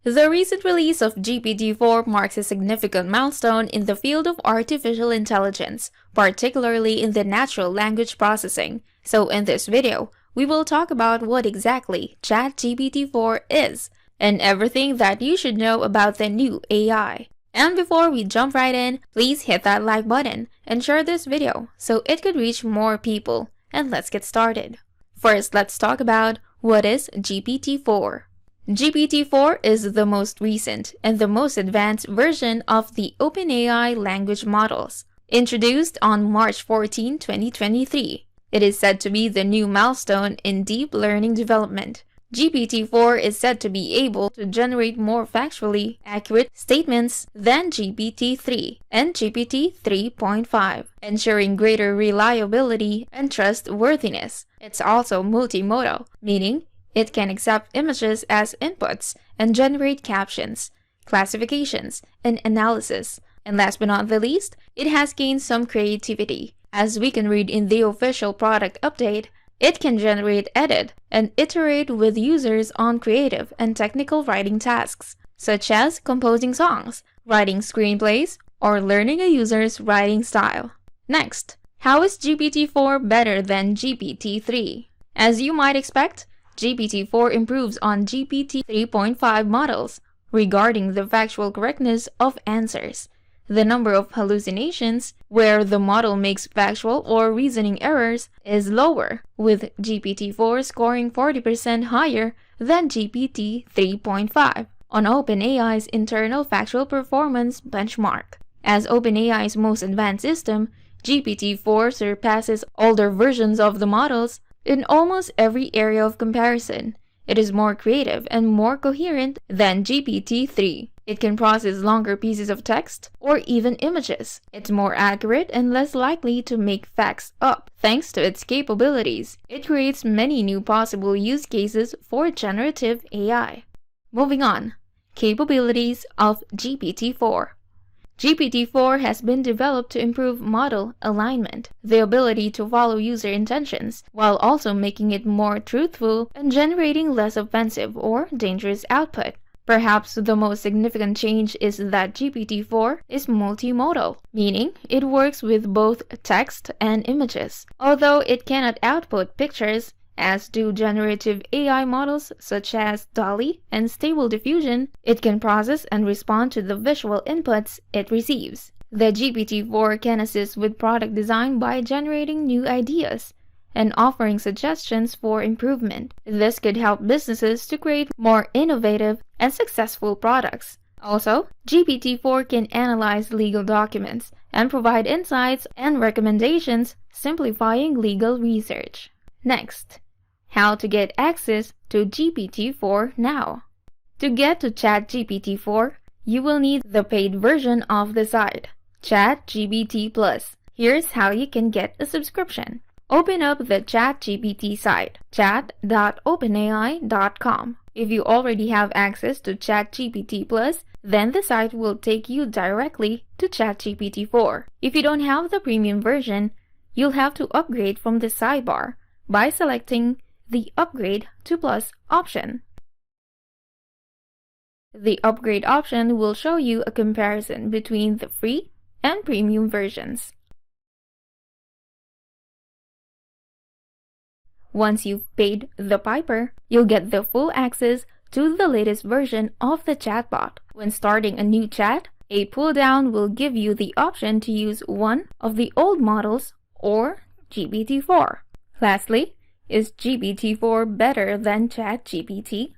The recent release of GPT-4 marks a significant milestone in the field of artificial intelligence, particularly in the natural language processing. So in this video, we will talk about what exactly ChatGPT-4 is and everything that you should know about the new AI. And before we jump right in, please hit that like button and share this video so it could reach more people. And let's get started. First, let's talk about what is GPT-4. GPT-4 is the most recent and the most advanced version of the OpenAI language models, introduced on March 14, 2023. It is said to be the new milestone in deep learning development. GPT-4 is said to be able to generate more factually accurate statements than GPT-3 and GPT 3.5, ensuring greater reliability and trustworthiness. It's also multimodal, meaning it can accept images as inputs and generate captions, classifications, and analysis. And last but not the least, it has gained some creativity. As we can read in the official product update, it can generate, edit, and iterate with users on creative and technical writing tasks, such as composing songs, writing screenplays, or learning a user's writing style. Next, how is GPT-4 better than GPT-3? As you might expect, GPT-4 improves on GPT 3.5 models regarding the factual correctness of answers. The number of hallucinations, where the model makes factual or reasoning errors, is lower, with GPT-4 scoring 40% higher than GPT 3.5 on OpenAI's internal factual performance benchmark. As OpenAI's most advanced system, GPT-4 surpasses older versions of the models in almost every area of comparison. It is more creative and more coherent than GPT-3. It can process longer pieces of text or even images. It's more accurate and less likely to make facts up. Thanks to its capabilities, it creates many new possible use cases for generative AI. Moving on, capabilities of GPT-4. GPT-4 has been developed to improve model alignment, the ability to follow user intentions, while also making it more truthful and generating less offensive or dangerous output. Perhaps the most significant change is that GPT-4 is multimodal, meaning it works with both text and images. Although it cannot output pictures, as do generative AI models such as DALL-E and Stable Diffusion, it can process and respond to the visual inputs it receives. The GPT-4 can assist with product design by generating new ideas and offering suggestions for improvement. This could help businesses to create more innovative and successful products. Also, GPT-4 can analyze legal documents and provide insights and recommendations, simplifying legal research. Next, how to get access to GPT-4 now. To get to ChatGPT-4, you will need the paid version of the site, ChatGPT Plus. Here's how you can get a subscription. Open up the ChatGPT site, chat.openai.com. If you already have access to ChatGPT Plus, then the site will take you directly to ChatGPT-4. If you don't have the premium version, you'll have to upgrade from the sidebar by selecting the Upgrade to Plus option. The upgrade option will show you a comparison between the free and premium versions. Once you've paid the piper, you'll get the full access to the latest version of the chatbot. When starting a new chat, a pull-down will give you the option to use one of the old models or GPT-4. Lastly, is GPT-4 better than ChatGPT?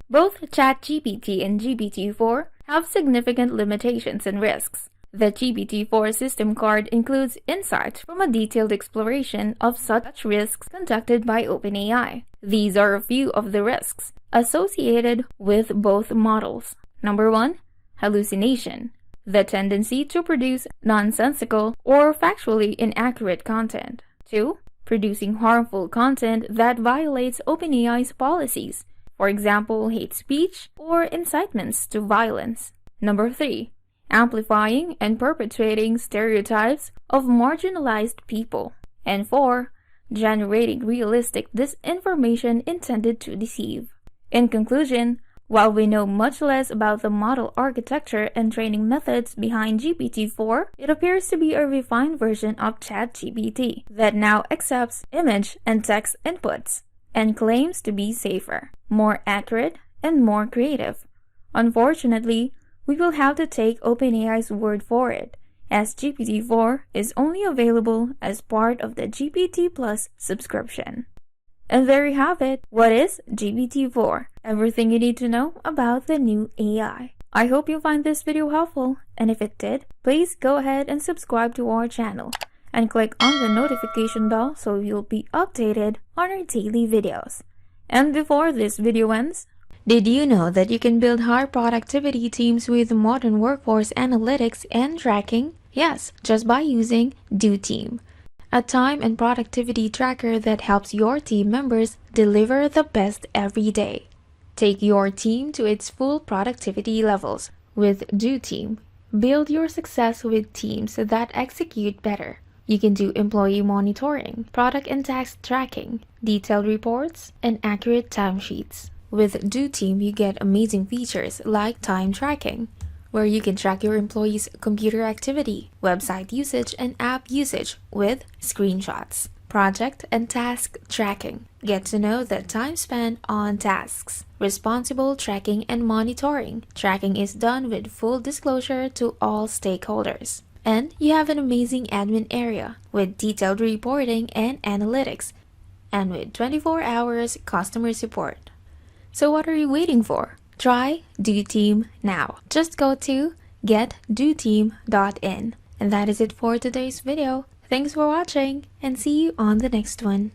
Both ChatGPT and GPT-4 have significant limitations and risks. The GPT-4 system card includes insights from a detailed exploration of such risks conducted by OpenAI. These are a few of the risks associated with both models. Number 1. Hallucination. The tendency to produce nonsensical or factually inaccurate content. 2. Producing harmful content that violates OpenAI's policies, for example, hate speech or incitements to violence. Number 3. Amplifying and perpetuating stereotypes of marginalized people. And 4. Generating realistic disinformation intended to deceive. In conclusion, While we know much less about the model architecture and training methods behind GPT-4, it appears to be a refined version of ChatGPT that now accepts image and text inputs and claims to be safer, more accurate, and more creative. Unfortunately, we will have to take OpenAI's word for it, as GPT-4 is only available as part of the GPT Plus subscription. And there you have it. What is GPT-4? Everything you need to know about the new AI. I hope you find this video helpful, and if it did, please go ahead and subscribe to our channel and click on the notification bell so you'll be updated on our daily videos. And before this video ends, did you know that you can build high productivity teams with modern workforce analytics and tracking? Yes, just by using DoTeam, a time and productivity tracker that helps your team members deliver the best every day. Take your team to its full productivity levels with DoTeam. Build your success with teams that execute better. You can do employee monitoring, product and task tracking, detailed reports, and accurate timesheets. With DoTeam, you get amazing features like time tracking, where you can track your employees' computer activity, website usage, and app usage with screenshots. Project and task tracking. Get to know the time spent on tasks. Responsible tracking and monitoring. Tracking is done with full disclosure to all stakeholders. And you have an amazing admin area with detailed reporting and analytics, and with 24 hours customer support. So what are you waiting for? Try DoTeam now. Just go to getdoteam.in. And that is it for today's video. Thanks for watching, and see you on the next one.